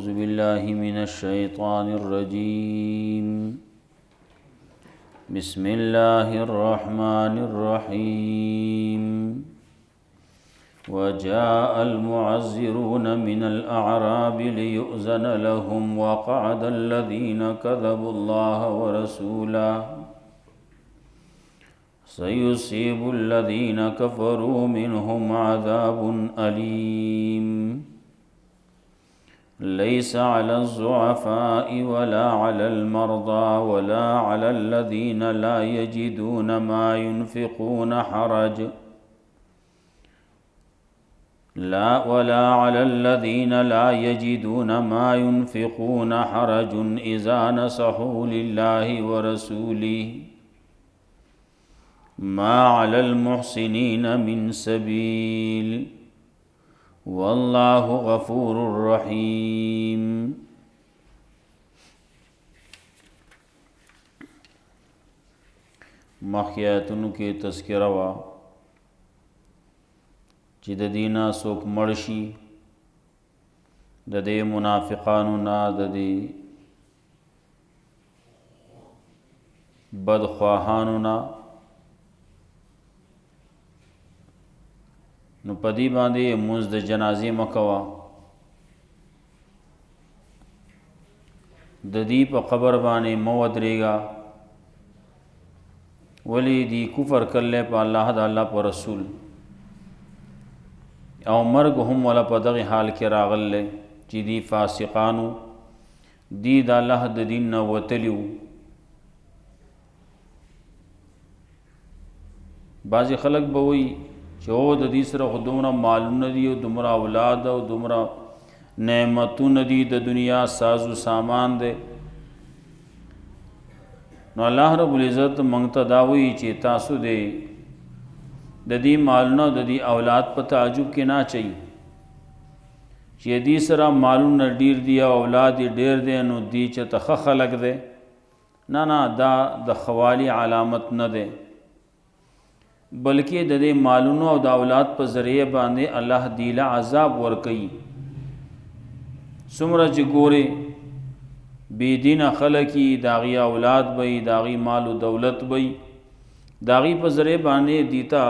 أعوذ بالله من الشيطان الرجيم بسم الله الرحمن الرحيم وجاء المعذرون من الأعراب ليؤذن لهم وقعد الذين كذبوا الله ورسوله سيصيب الذين كفروا منهم عذاب أليم ليس على الضعفاء ولا على المرضى ولا على الذين لا يجدون ما ينفقون حرج ولا على الذين لا يجدون ما ينفقون حرج إذا نصحوا لله ورسوله ما على المحسنين من سبيل والله غفور رحيم مخیاتونو کې تذکرہ وا چې د دینه څوک مړ شي د دې منافقانو نه د دې بدخواهانو نه نو پدی باندې مونږ د جنازې مکوا د دې په قبر باندې مو ودرېګا ولی دی کفر کله په الله د الله پر رسول او مرګ هم ولا په دغه حال کې راغله چې دی فاسقانو دی د الله د دین نه وتلیو بعضی خلک به وي چې او د دې سره خو دومره مالونه دي او دومره اولاد او دومره نعمتونه دي د دنیا سازو سامان دی نو الله رب العزت مونږ ته دا وایي چې تاسو دې د دې مالونه د دې اولاد په تعجب کې نه چي چې دې سره مالونه ډیر دي او اولاد ډیر دي نو دې چې ته خلق دی نه دا د خوالي علامت نه دی بلکې د دې مالونو او د اولاد په ذریعہ باندې الله دیله عذاب ورکي څومره چې ګوري بی دین خلقی داغي اولاد بئی داغي مال و دولت بئی داغي په ذریعہ باندې دیتا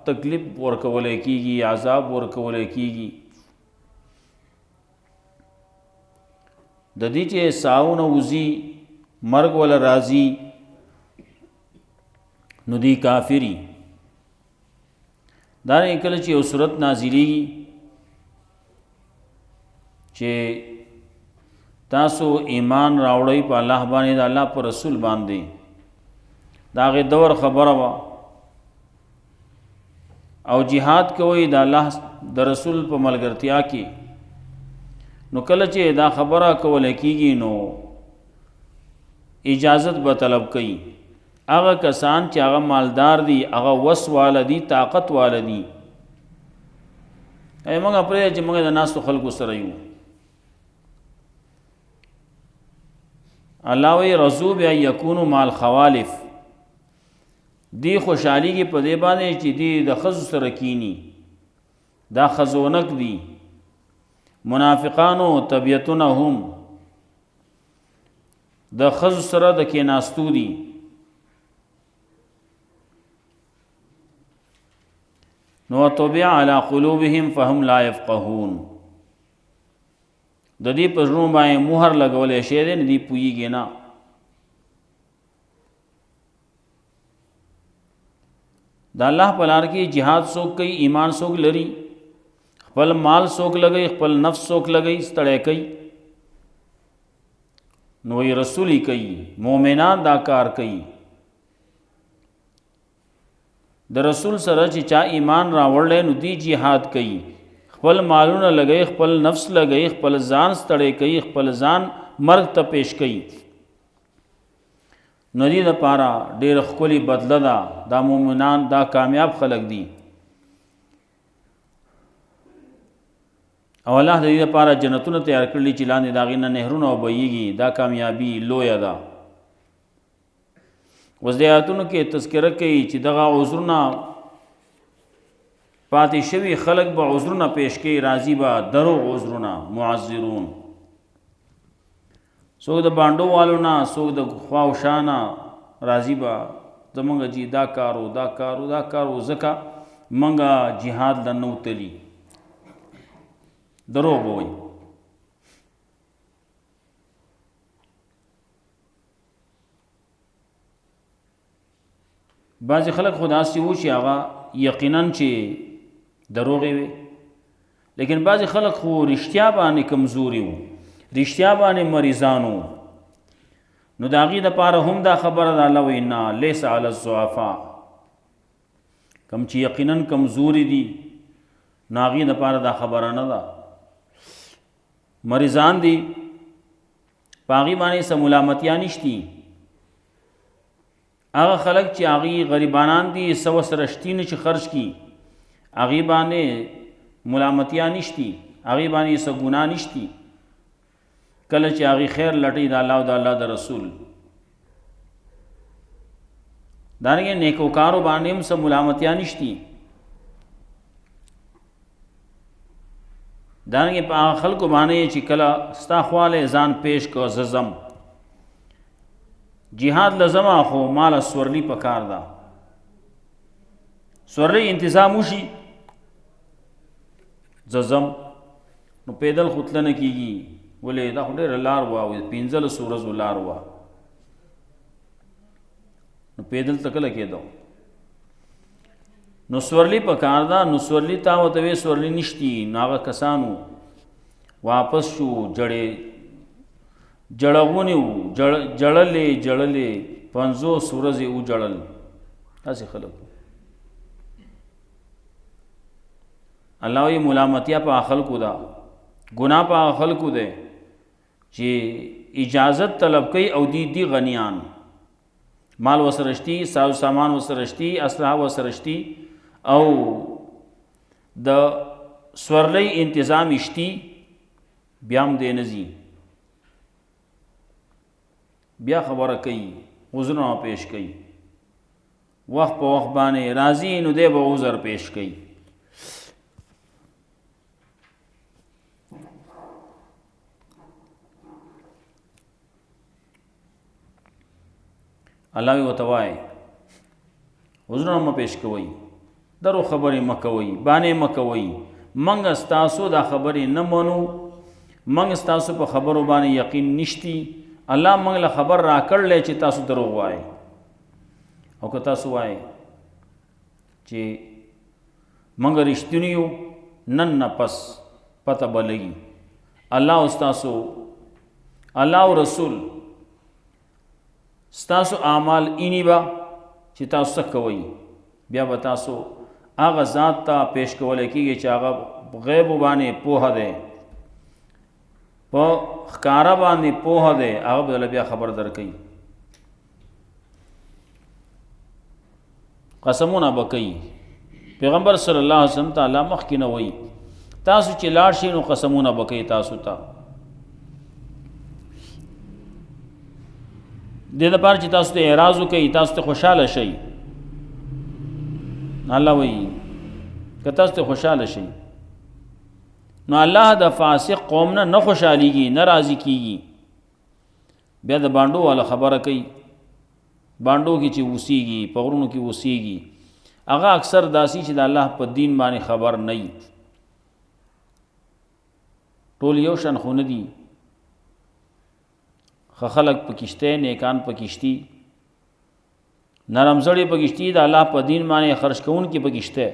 تکلیف ورکولې کیږي عذاب ورکولې کیږي د دې چې ساون وزي مرګ ولا راضي نو دی کافری دا نه کله چې یو صورت نازلېږي چې تاسو ایمان راوړی په الله باندې د الله پر رسول باندې دا غي دور خبره وا او jihad کوي د الله د رسول په ملګرتیا کې نو کله چې دا خبره کول کېږي نو اجازت به طلب کوي هغه کسان چې هغه مالدار دي هغه وس والدي طاقت والدي موږ پرې چې موږ د ناس خلکو سره یو الله وی رضو بیا یکونو مال خوالف دی خوشحالی کی په دې باندې چې دی د خزو سره کینی دا خزونک دی منافقانو طبیعتونه هم د خزو سره د کیناستو دی نو طبع علی قلوبهم فهم لا يفقهون د دې په ژوند باندې مهر لګولې شی دی نه دی پویږي نه د الله په لار کې jihad څوک کوي ایمان څوک لري خپل مال څوک لګي خپل نفس څوک لګي ستړی کوي نو یې رسولي کوي مؤمنان دا کار کوي د رسول سره چې چا ایمان راوړل نو دی jihad کوي خپل مالونه لګي خپل نفس لګي خپل ځان ستړی کوي خپل ځان مرګ ته پیش کوي نو دې لپاره ډېر خولي بدله ده دا مؤمنان دا کامیاب خلق دي او الله دې لپاره جنتونه تیار کړلي چې لاندې داغې نه نهرونه وبهیږي دا کامیابی لویه ده اوس د آیاتونو کې تذکره کوي چې دغه عذرونه پاتې شوي خلق به عذرونه پیش کوي راضي به درو عذرونه معذرون څوک د بانډو والو نه څوک د خواوشا نه راځي به زمونږ جی دا کارو دا کارو دا کارو ځکه منګه جهاد له نه وتلي دروغ به وایي بعضې خلک خو داسې وو چې هغه یقینا چې دروغې وي لیکن بعضې خلک خو رښتیا باندې کمزوري وو رښتیا باندې مریضان وو نو د هغې دپاره هم دا خبره ده الله وایي نه لیس علی الضعفاء کم چې یقینا کمزوري دي نو هغې دپاره دا خبره نه ده مریضان دي په هغې باندې څه ملامتیا نشتي هغه خلک چې هغې غریبانان دي څه ورسره شتي نه چې خرج کړي هغې باندې ملامتیا نشتي هغې باندې څه ګناه نشتي کله چې هغې خیر لټوي د الله او د الله د رسول دارنګې نیکوکارو باندې هم څه ملامتیا نشتي دارنګې په هغه خلکو باندې چې کله ستا خواله ځان پیش کو زه ځم جهاد لزما خو مال سورلی پکار دا سورلی انتظام وشي ززم نو پیدل خطله نه کیږي ولې دا خو ډېره لار وه او 15 ورځو لار وه نو پیدل ته کله کېدو نو سورلی پکار دا نو سورلی تا ورته وې سورلی نشتی نو هغه کسانو واپس شو جړغونی وو جړلې 50 ورځې وجړل داسې خلک الله وی ملامتیا په خلکو دا ګناه په خلکو ده چې اجازت طلب کوي او دی غنیان مال وسرشتي ساز سامان وسرشتي اسلحه وسرشتي او د سورلی انتظام اشتي بیام دې نزي بیا خبره کوي عذرونه پیش کوي وخت په وخت باندې راضي نو دی به عذر پیش کوي الله وی وتوای عذرونه م پیش کوي درو خبرې مکوي باندې مکوي منګ استاسو دا خبرې نه منو منګ استاسو په خبرو باندې یقین نشتی الله موږ له خبر را کړلې چې تاسو دروغ وایي او که تاسو وایي چې موږ رښتونی یو نن نه پس پته به لګي الله او ستاسو الله او رسول ستاسو اعمال اینی با چې تاسو څه کوئ بیا به تاسو هغه ذات ته پیش کولی کېږي چې هغه غیب باندې پوهه دی په ښکاره باندې پوهه دی هغه به بیا خبر درکوي قسمونه به کوي پیغمبر صلی الله علیه وسلم تعالی مخکې نه وایي تاسو چې لاړ شئ نو قسمونه به کوي تاسو ته دې لپاره چې تاسو ته اعراض وکړي تاسو ته خوشحاله شئ الله وایي که تاسو ته خوشحاله شئ نو الله د فاسق قوم نه خوشحاليږي نه راضي کیږي بیا د باندو والا خبره کوي باندو کې چې وسیږي پغړونو کې وسیږي هغه اکثر داسي چې د الله په دین باندې خبر نه وي ټول یو شان خو نه دي خلق پکشته نیکان پکشتي نرم زړی پکشتي د الله په دین باندې خرج کون کې پکشته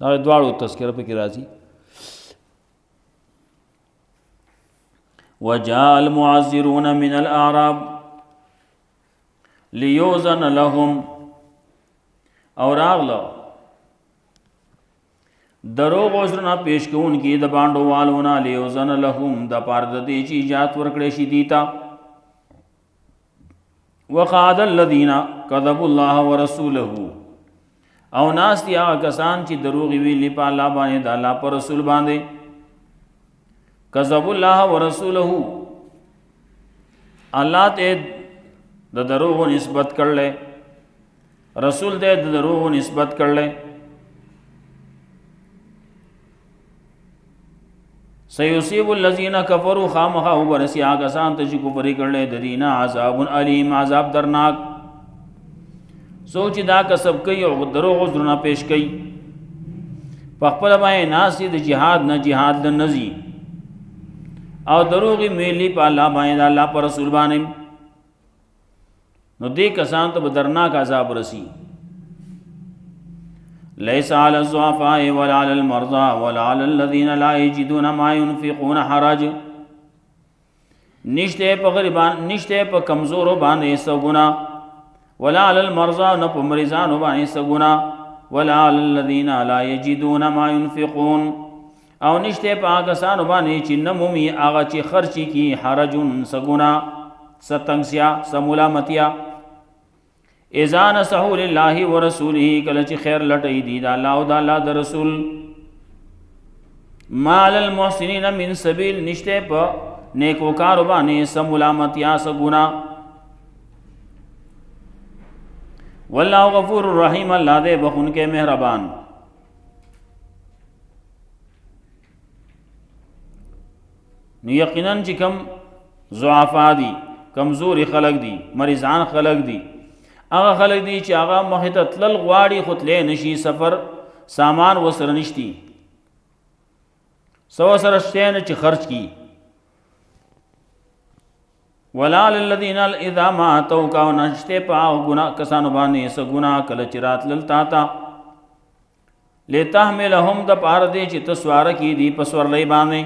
دا دواړو تذکرہ پکې راځي وجاء المعذرون من الاعراب ليؤذن لهم اور اغلا دروغ عذرنا پیش کون کی د باندو والونا ليؤذن لهم د پاره د دې چې اجازه ورکړې شي دیتا وقعد الذين كذبوا الله ورسوله او ناس دی هغه کسان چې دروغ ویلي په الله باندې د الله پر رسول باندې کذب الله ورسوله الله ته د دروغ نسبت کړل رسول ته د دروغ نسبت کړل سیصیب الذین کفروا خامخا وبرسی آگا سان ته چې کفر کړل د دینه عذاب علیم عذاب درناک. سوچ دا کسب کوي او دروغ عذرونه پیش کوي په خپل باندې ناس د جهاد نه جهاد د نزی او دروغی میلی په الله باندې الله پر رسول باندې نو دې کسان ته درناک عذاب رسی. ليس على الضعفاء ولا على المرضى ولا على الذين لا يجدون ما ينفقون حرج. نشته په غریبان نشته په کمزورو باندې سګونا ولا على المرضى نه په مریضانو باندې سګونا ولا على الذين لا يجدون ما ينفقون او نشته په هغه کسانو باندې چې نمومي هغه چې خرچي کی حرجن سګونا ستنګسیا سمولامتیا. اذا نصحوا لله ورسوله کله چې خیر لټي دي د الله او د الله د رسول. مال المحسنین من سبیل نشته په نیکوکار باندې سمولامتیا سګونا. والله غفور الرحیم الله دې بخون کې مهربان. نو یقینا چې کم ضعفا دي کمزوري خلق دي مریضان خلق دي هغه خلق دي چې هغه مخې ته تلل غواړي خو تللی نشي سفر سامان ورسره نشتی سو سره شته نه چې خرچ کی. ولا للذین اذا ما اتوک او نشته په ګناه کسانو باندې څه ګناه کله چې راتلل تا ته لتحملهم د پاره دي چې تسوار کی دي پسورلې باندې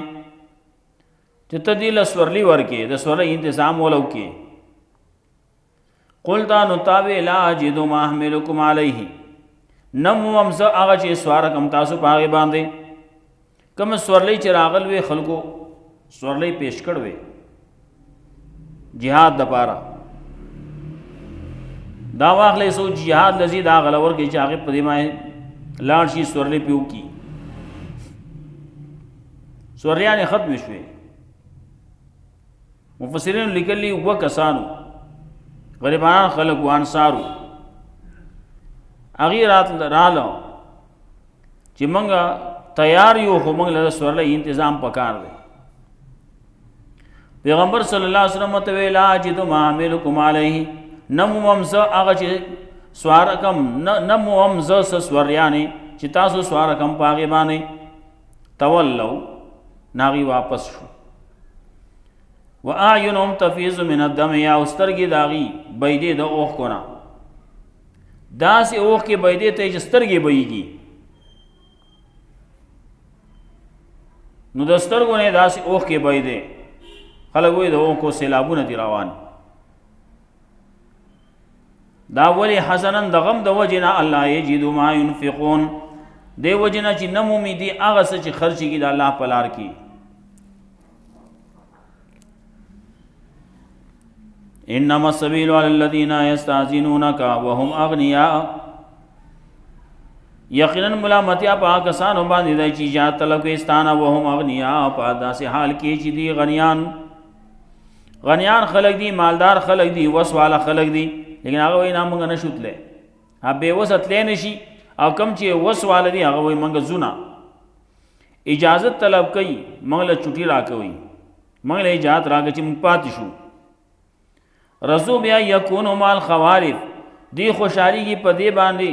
چې تدیل سورلی ورکې د سورلې تنظیم ولو کې. قلتا نتاوی لا اجدو ما احملکم علیه نمو امزا آغا چه سوارکم تاسو پاگی باندے کم سورلی چه راغل وی خلقو سورلی پیش کروی جہاد دا پارا دا واقع سو جہاد لزی دا غلور کی چاقی پدیمائے لانشی سورلی پیو کی سوریان ختم شوی. مفسرین لکلی و کسانو غریبان خلق و انصارو اغیرات رالو چې منگا تیار یو خو منگ لده سورلی انتظام پکار دے. پیغمبر صلی اللہ علیہ وسلم متوی لا جدو ما عملکم علیہ نمو ممزا آغا چه سوارکم نمو ممزا سوریانی چه تاسو سوارکم پاگی بانے تولو ناغی واپس شو. وآینهم تفیض من الدم یا استرگی داغی بیدی دا اوخ کنا دا سی اوخ کے بیدی تا استرگی بیگی نو دسترگو نے دا سی اوخ کے بیدی خلقوی دا اوخ کو سیلابو ندی روان دا ولی حسنن دا غم دا وجنا اللہ یجیدو ما ينفقون دے وجنا چی نمومی دی آغا سا چی خرچی کی دا اللہ پلار کی. انما السبيل على الذين يستاذنونك وهم اغنياء یقینا ملامتیا پا کسانو باندې د چی جات طلب استانه وهم اغنیاء په داسې حال کې چې دی غنیان خلق دی مالدار خلق دی وسواله خلق دی لیکن هغه وای نه مونږ نه شوتله ها به وساتلې نشي او کم چې وسواله دی هغه وای مونږ زونه اجازه طلب کوي مونږ له چټي راکوي مونږ له اجازه راکړي چې مونږ پاتې شو. رزو بیا یکونو مال خوارف دی خوشحالی کی پدے باندې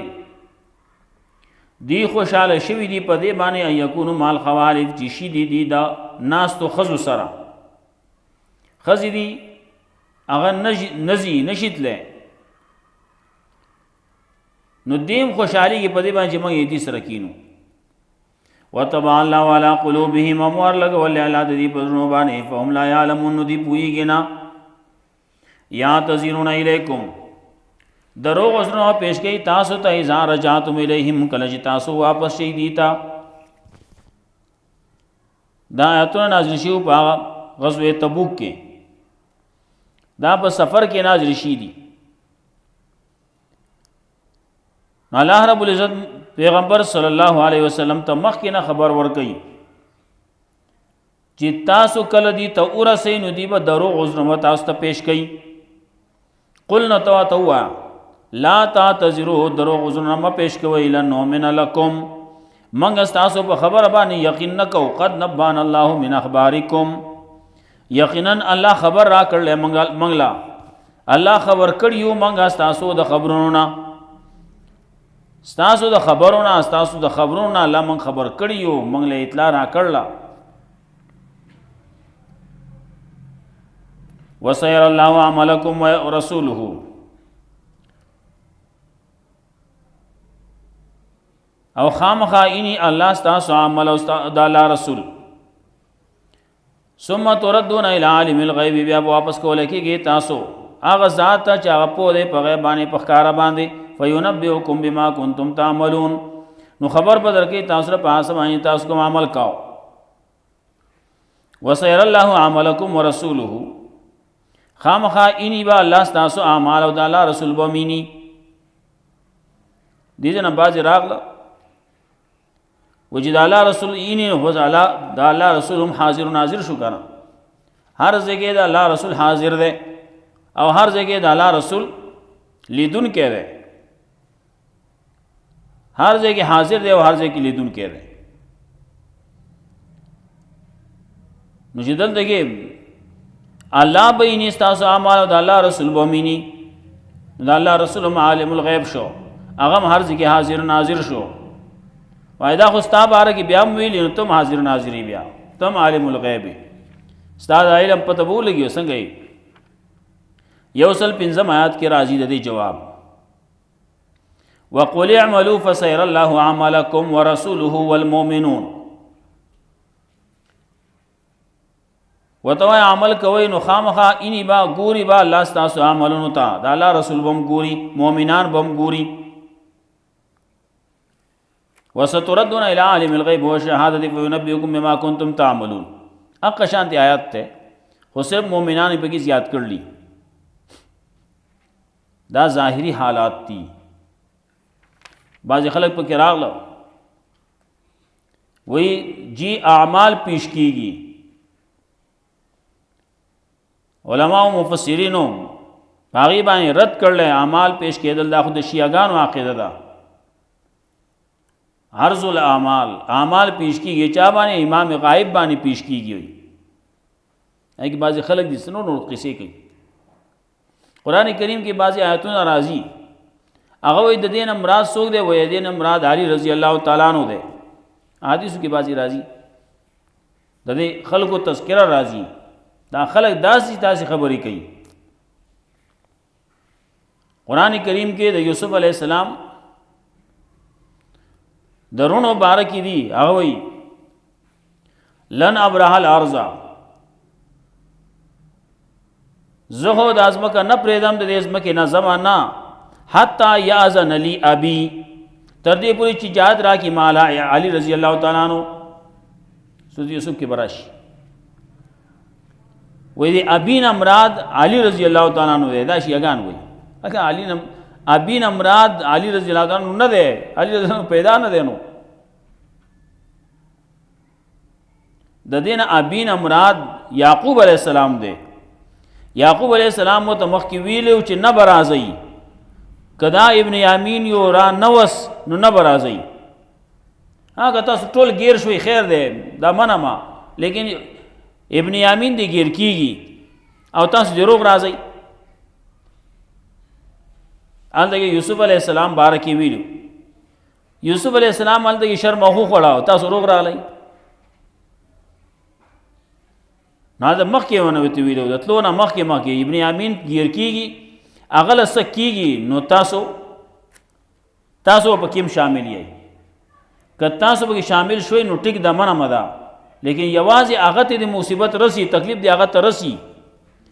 دی خوشحال شوی دی پدے باندې یکونو مال خوارف جشی دی دا ناس تو خزو سرا خزی دی اگر نزی نشیت لے نو دیم خوشحالی کی پدے باندې جمع یدی سرکینو. وطبع اللہ والا قلوبهم اموار لگو اللہ اللہ دی پدرنو باندې فهم لا یعلمون دی پوئی گنا. یا تزیرون الیکم دروغ عذرنا پیش گئی تاسو تا اذا رجعتم الیہم کلج تاسو واپس شئی دیتا. دا آیتون نازل شیو پا غزوہ تبوک کے دا پا سفر کے نازل شی دی. اللہ رب العزت پیغمبر صلی اللہ علیہ وسلم تا مخ کی نا خبر ورکی چی تاسو کل دی تا ارسی نو دی با دروغ عذرنا تاسو تا پیش گئی. قلنا توا لا تعتذروا دروغ عذرنا ما پیش کوئی لن نؤمن لکم منګ استاسو په خبره باندې یقین نکو قد نبان الله من اخبارکم یقینا الله خبر را کړل منګلا الله خبر کړیو منګ استاسو د خبرونو نه استاسو د خبرونو الله من خبر کړیو منګ له اطلاع را کړل وسير الله عملكم ورسوله او خامخا اني الله استاسو عمل او د الله رسول ثم تردون الى عالم الغيب بیا واپس کول کېږي تاسو هغه ذات چې هغه په دې په غیب باندې په ښکارا باندې فینبئکم بما کنتم تعملون نو خبر بدر کې تاسو په اساس باندې تاسو کوم عمل کاو وسير الله عملكم ورسوله خامخا اني با الله تاسو اعمال او د الله رسول بمینی دې نه باز راغله وجد الله رسول اني هو الله رسول هم حاضر و ناظر شو کنه هر ځای د الله رسول حاضر دی او هر ځای د الله رسول لیدون کې دی هر ځای کې حاضر دی او هر ځای کې لیدون کې دی نو چې دلته کې الله بیني استاسو اعمال او د الله رسول بمینی د الله رسول عالم الغیب شو هغه هر ځای کې حاضر ناظر شو وایدا خو ستا باره کې بیا ویلی نو تم حاضر ناظری بیا تم عالم الغیب استاد علم پته بو لګیو څنګه یو سل پنځم آیات کې راځي د دې جواب وقل اعملوا فسير الله عملكم ورسوله والمؤمنون وتو عمل کوي نو خامخا اني با ګوري با الله تاسو عملونو ته د الله رسول بم ګوري مؤمنان بم ګوري وستردون الى عالم الغيب والشهاده فينبئكم بما كنتم تعملون اق شانتی آیات ته خو صرف مؤمنان په کې زیات کړلی دا ظاهری حالات دي بعض خلک په کې راغله وی جی اعمال پیش کیږي علماء و مفسرینو باغی باندې رد کړل اعمال پیش کېدل دا خود شیعاګانو عقیده ده عرض اعمال پیش کیږي چا باندې امام غائب باندې پیش کیږي ایک بعض خلک دي سنو نو قصې کوي قران کریم کې بعض آیاتونه راځي هغه وي د دین مراد څوک دی وای د دین مراد علی رضی الله تعالی عنہ دی حدیثو کې بعضی راځي د دې خلکو تذکرہ راځي دا خلک داسې خبرې کوي قران کریم کې د یوسف علی السلام درونو بارکی دی هغه وی لن ابرح الارض زهو د ازمکه نه پریدم د ازمکه نه زمانہ حتا یاذن لی ابي تر دې پوری چې جهاد را کی مالا علی رضی الله تعالی عنہ سورۃ یوسف کې براشي وې دی ابین امراد علی رضی الله تعالی عنہ دا شیعاګان وې اګه علی نم ابین امراد علی رضی الله تعالی عنہ نه ده علی رضی الله پیدا نه ده نو د دین ابین امراد یعقوب علیہ السلام ده یعقوب علیہ السلام مو ته مخ کې ویلو چې نه برازي کدا ابن یامین یو را نوس نو نه برازي هغه تاسو ټول غیر شوي خیر ده دا منما لیکن ابن یامین دی غیر کیږي او تاسو دروغ راځي انده یوسف علیہ السلام بارکی ویلو یوسف علیہ السلام انده شرم خو خړاو تاسو روغ رالی نه د مخ کې ونه وتی ویلو د تلونه مخ کې ابن یامین غیر کیږي اغل سکیږي نو تاسو په کوم شامل یې که تاسو به شامل شوي نو ټیک د منه مدا لیکن یوازې هغه ته د مصیبت رسی تکلیف دی هغه ته رسی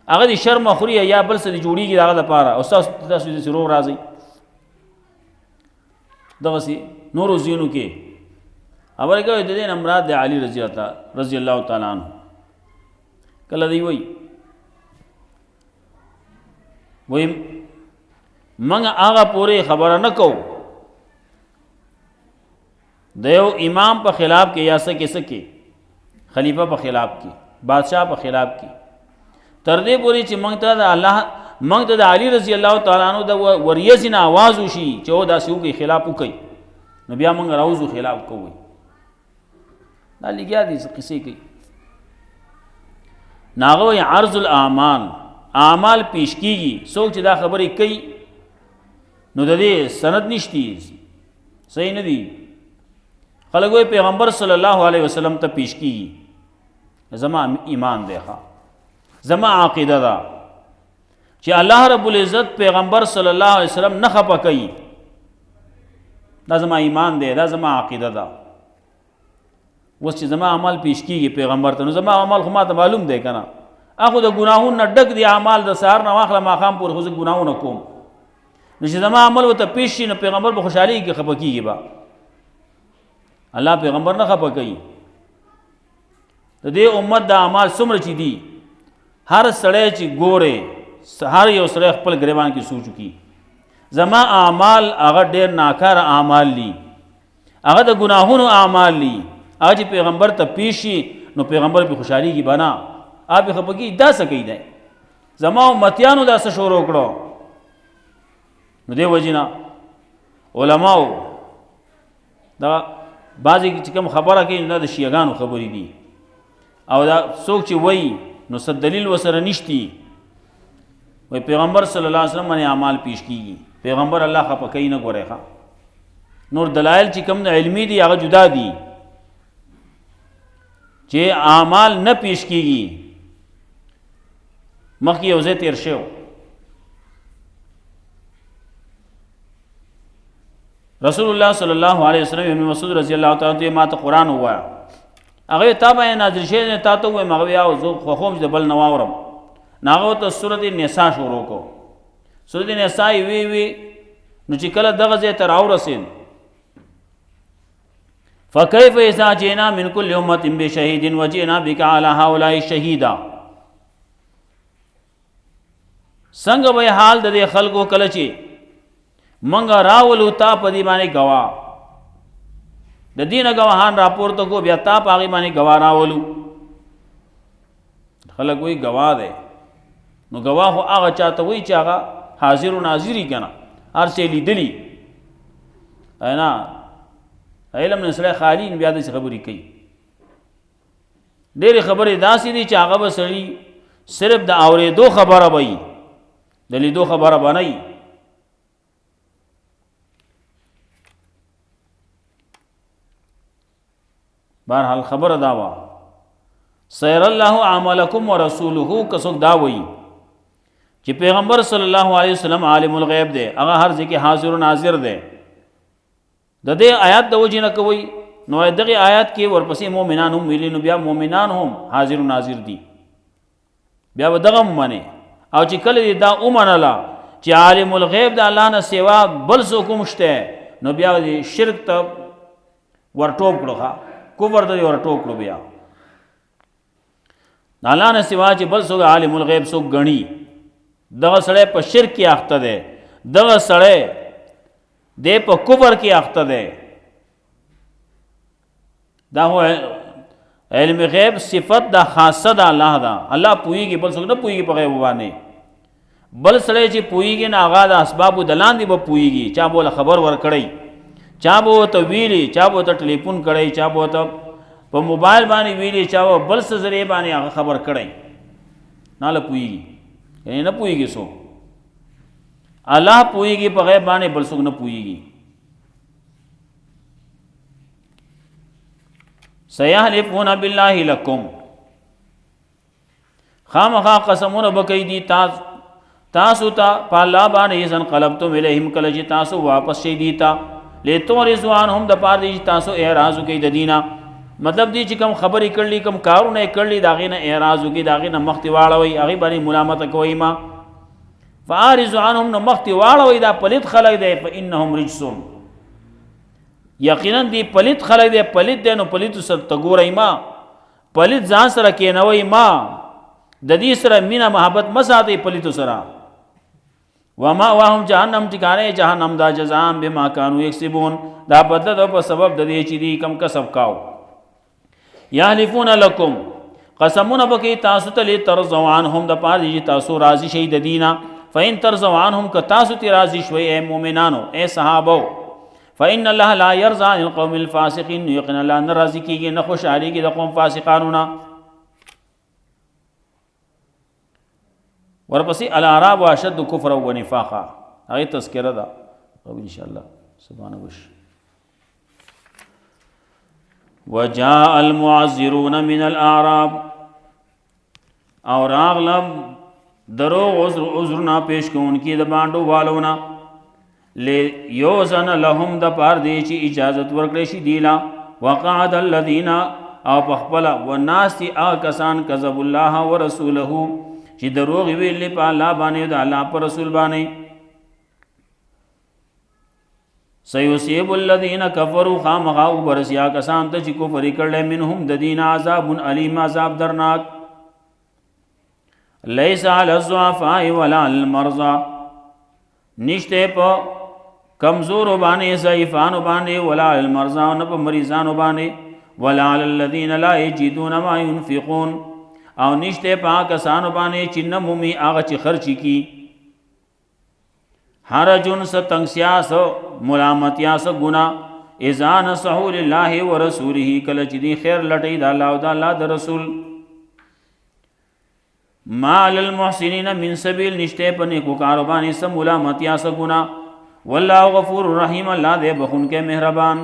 هغه د شرم خوري یا بل څه جوړیږي هغه لپاره او تاسو د سرور راځي دغه سي نور زینو کې اوبر کوي د دې امراد د علی رضی الله تعالی عنہ کله دی وای منګه هغه پوره خبره نه کو دیو امام په خلاف کې یا سکه خلیفہ په خلاف کې بادشاہ په خلاف کې تر دې پوری چې موږ ته د علی رضی الله تعالی عنہ د وریځ نه आवाज وشي چې او داسې وکي خلاف وکي نو بیا موږ راوځو خلاف کوو دا لګیا دي قصې کوي. ناغه عرض الاعمال، اعمال پیش کیږي. څوک چې دا خبرې کوي نو د دې سند نشتی، صحیح نه دی. خلک وایي پیغمبر صلی الله علیه وسلم ته پیش کیږي. زما ایمان دی، زما عقیده ده چې الله رب العزت پیغمبر صلی الله علیه وسلم نه خفه کوي. دا زما ایمان دی، دا زما عقیده ده. اوس چې زما عمل پیش کیږي پیغمبر ته، نو زما عمل خو ماته معلوم دی که نه. هغه د ګناهونو نه ډک دی اعمال، د سهار نه واخله ماښام پورې خو زه ګناهونه کوم. نو چې زما عمل ورته پیش شي نو پیغمبر به خوشحالېږي، خفه کېږي به. الله پیغمبر نه خفه کوي. د دې امت د اعمال څومره چې دي، هر سړی چې ګورې، هر یو سړی خپل ګریوان کې سوچ وکړي زما اعمال هغه ډېر ناکاره اعمال دي، هغه د ګناهونو اعمال دي. هغه چې پیغمبر ته پیش شي نو پیغمبر به خوشحالېږي به نه، هغه به خفه کېږي. دا څه کوي دی، زما امتیانو دا څه شروع کړو. نو دې وجې نه علماو دا بعضې چې کوم خبره کوي دا د شیعګانو خبرې دي، او دا څوک چې وایي نو څه دلیل ورسره نشتی. وایي پیغمبر صلی الله علیه وسلم باندې اعمال پیش کیږي، پیغمبر الله خفه کوي نه. ګورئ ښه نور دلایل چې کوم علمي دي هغه جدا دي، چې اعمال نه پیش کیږي. مخکې یو ځای تیر شو، رسول الله صلی الله علیه وسلم ابن مسعود رضی الله تعالی عنہ ما ته قرآن ووایه. هغه تا باندې نازل شوی دی، تا ته ووایم هغه یا زه خوښوم چې د بل نه واورم. نو هغه ورته سورت نساء شروع کړو. سورت نساء یې وی نو چې کله دغه ځای ته راورسېد فکیف اذا جئنا من کل امة بشهید وجئنا بک علی هؤلاء شهیدا. څنګه به حال د دې خلکو کله چې منګه راولو تا په دې باندې گواه، د دینه گواهان راپورته کو، بیا تا په هغې باندې گواه راولو. خلک وایي گواه دی، نو گواه خو هغه چاته وایي چې هغه حاضر و ناظر وي که نه، هر څه یې لیدلي. نه علم نه سړی خالي نو بیا داسې خبرې کوي. ډېرې خبرې داسې دي چې هغه به سړي صرف د اورېدو خبره به وي، د لیدو خبره به نه وي. بهرحال خبره دا وه سیر الله عملکم ورسوله. که څوک دا وایي چې پیغمبر صلی الله علیه وسلم عالم الغیب دی، هغه هر ځای کې حاضر و ناظر دی، د دې آیات د وجې نه کوي. نو دغه آیات کې ورپسې مؤمنان هم ویلي، نو بیا مؤمنان هم حاضر و ناظر دي، بیا به دغه هم منې. او چې کله دې دا ومنله چې عالم الغیب د الله نه سوا بل څوک هم شته، نو بیا دې شرک ته ورټوپ کړو، کفر ته ورټوپ کړو. بیا د الله نه سوا چې بل څوک عالم الغیب څوک ګڼي، دغه سړی په شرک کې اخته دی، دغه سړی دی په کفر کې اخته دی. دا هو علم غیب صفت دا خاصه د الله ده. الله پوهېږي، بل څوک نه پوهېږي په غیب باندې. بل سړی چې پوهېږي نه هغه د اسبابو د لاندې به پوهېږي، چا به له خبر ورکړی، چا به ورته ویلي، چا به ورته ټلیفون کړی، چا به ورته په موبایل باندې ویلي، چا به بل څه ذریعې باندې هغه خبر کړی، نه له پوهېږي. یعنې نه پوهېږي څوک. الله پوهېږي په غیب باندې، بل څوک نه پوهېږي. سیحلفون بالله لکم، خامخا قسمونه به کوي دي تاسو ته په الله باندې اذا انقلبتم الیهم، کله چې تاسو واپس شئ دي ته، لتعرضوا عنهم د پاره دي چې تاسو اعراض وکړئ د دینه. مطلب دی چې کوم خبرې کړلې، کوم کارونه یې کړلي، د هغې نه اعراض وکړي، د هغې نه مخکې واړوئ، هغې باندې ملامته کوئ ما. فاعرضوا عنهم، نو مخکې واړوئ، دا پلید خلک دی، فانهم رجس، یقینا دی پلید خلک دی، پلید دی، نو پلیدو سره ته ګورئ ما، پلید ځان سره کېنوئ ما، د دې سره مینه محبت مه ساتئ پلیدو سره. ومأواهم جهنم، ټکانه جهنم دا جزاء بما كانوا یکسبون، دا بدله ده په سبب د دې چې دی کم کسب کاو. یحلفون لکم، قسمونه بکی تاسو ته لترضوا عنهم، د پاره چې تاسو راضي شئ د دینه. فإن ترضوا عنهم، که تاسو تی راضي شوئ اے مؤمنانو، اے صحابو، फ़इन अल्लाह ला यरज़ा अनिल क़ौमिल फ़ासिक़ीन, यक़ीनन अल्लाह न राज़ी कीगी न खुशहाली की द क़ौम फ़ासिक़ानो ना। वर्पसी अल-अराब अशद्दु कुफ़्रन व निफ़ाक़ा, आगे तज़किरा दा अब इंशाअल्लाह सुबहान वश। वजाअल मुअज़्ज़िरून मिनल अराब, और रागलब दरोग उज़्रना पेश को उनकी द बांडो वालोना, ले योज़न लहुम द पार दे ची इजाज़त वर्करेशी दीला, वक़अद अल्लज़ीना और पखपला व नास्ती आ कसान कज़बुल्लाह व रसूलहू ची दरोग वेल्ले पा अल्लाह बाने द अल्लाह पर रसूल बाने। सयुसीबुल्लज़ीना कफ़रू खामखा बरसिया कसान त ची कुफ़री करले मिनहुम ददीना अज़ाबुन अलीम, अज़ाब दरनाक। लैसा अलज़्ज़ुअफ़ाए वला अलमर्ज़ा, निश्ते प कमज़ोर बाने ज़ईफ़ान बाने, वला अलमर्ज़ा न प मरीज़ान बाने, वला अलल्लज़ीना ला यजिदून मा युनफ़िक़ून, और निश्ते पा कसान बाने चिन्न मुमी आग ची खर्ची की। हरजुन स तंगसिया स मुलामतिया स गुना, इज़ा नसहू लिल्लाहि व रसूलिही, कल चिदी खैर लटई दा अल्लाह व दा अल्लाह द रसूल। मा अलल मुहसिनीन मिन सबील, निश्ते पर नेकुकार बानी स मुलामतिया स गुना, वल्लाहु गफूरुर रहीम, अल्लाह दे बखुन के मेहरबान।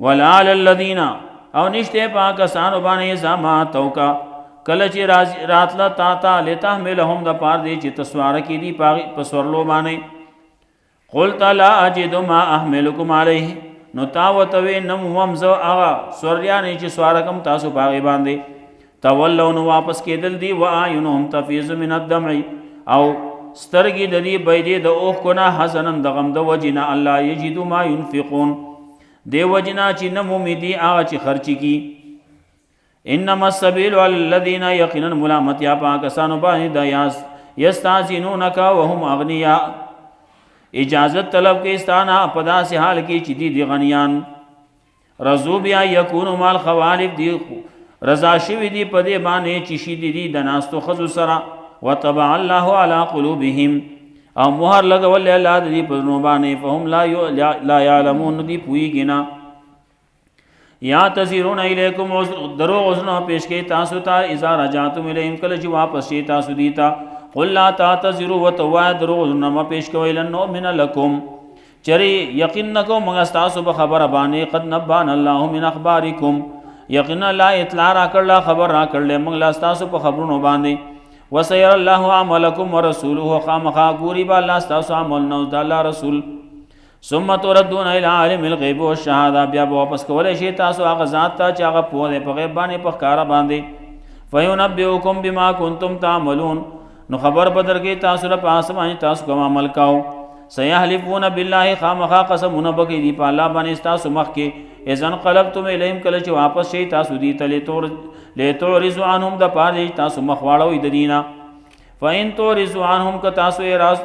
वला अलल्लज़ीना, और निश्ते पा कसान बानी ज़ामा तौका कल ची रातला ताता लेता मेलहुम द पार दे ची तस्वार की दी पागी पसवरलो बाने। क़ुल्त ला अजिदु मा अहमिलुकुम अलैहि, नुतावतवे नमुवम ज़ आगा स्वर्या ने ची स्वारकम तासु पागे बांधे। तवल्लौ न वापस के दिल दी, व आयुनुहुम तफीज़ु मिनद दमई, और स्तरगी ददी बैदे द ओह कोना हज़नन दगम द वजिना अल्लाह यजिदु मा युनफ़िक़ून, दे वजना ची नमुमिदी आगा ची खर्ची की। इन्नमा सबीलु अलल्लज़ीना, यक़ीनन मुलामतिया पा कसानो बानी दयास यस्ताज़िनूनका वहुम अग़निया, इजाज़त तलब के इस्ताना पदा से हाल की चिदी दी गनियान। रज़ू बिया यकूनु माल ख़वालिफ़, दी रज़ा शिवी दी पदे बाने चिशी दी दनास्तो खज़ु सरा। व तबा अल्लाहु अला क़ुलूबिहिम, और मुहर लगवल अल्लाह दी पज़नो बाने, फ़हुम ला यालमून, दी पुई गिना। या तज़ीरून इलैकुम, दरो उज़्न पेश के तासुता, इज़ा रजातुम इलैहिम, कल जी वापस चे तासु दीता। क़ुल ला तातज़िरू, व तवा दरो उज़्न पेश के लन नुमिन लकुम, चरी यकीन नको मंगस्तासु बखबर बाने, क़द नब्बाना अल्लाहु मिन अख़बारिकुम, यकीन अल्लाह इत्ला रा करला खबर रा करले मंगलास्तासु प खबरुनो बांधे। वसयरल्लाहु अमलकुम व रसूलुहु, खामखा गुरी बा अल्लाह स्तासु अमल नौ द अल्लाह रसूल। सुम्मा तुरद्दून इला आलिमिल ग़ैबि व शहादा, ब्या वापस कवले शे तासु आगा ज़ात ता चागा पोदे प ग़ैब बाने प ख़कारा बांधे। फ़युनब्बिउकुम बिमा कुंतुम तामलून, नु खबर बदर के तासु र पास बानी तासु कम अमल काओ। सयहलिफून बिल्लाहि, खामखा कसमुन बकी दी पा अल्लाह बाने तासु मख के। इज़न क़लबतुम इलैहिम, कल ची वापस शे तासु दी तले तुरिज़ु अन्हुम, द पार दे तासु मखवाड़ो द दीना। फ़इन तुरिज़ु अन्हुम, का तासु एराज़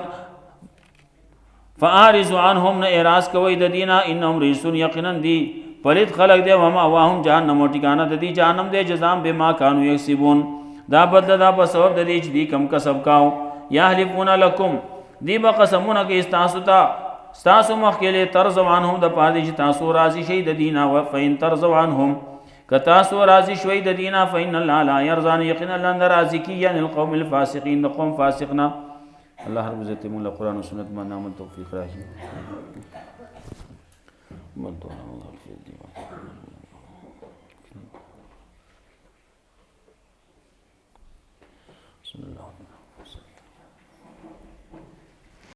फ़आरिज़ु अन्हुम, न एराज़ कवई द दीना। इन्नहुम रिजसुन, यक़ीनन दी पलित खलक दे, वमा वाहुम जहन्नम, ठिकाना ददी जहन्नम दे, जज़ाम बेमा कानू यक्सिबून, दा बददा बसबब ददी दी कम कसब काओ। यहलिफून लकुम, दी बक़समुन के इस्तासुता स्तासु मख के लिए, तरज़व अन्हुम, द पार दे तासु राज़ी शई द दीना। व फ़इन तरज़व अन्हुम, का तासु राज़ी शई द दीना, फ़इन अल्लाह ला यरज़ा, यक़ीन अल्लाह न राज़ी की अनिल क़ौमिल फ़ासिक़ीन, द क़ौम फ़ासिक़ना। अल्लाह रब्बुल इज़्ज़त मुल्ला कुरान व सुन्नत मा नामत तौफ़ीक़ राही। बसमिल्लाह।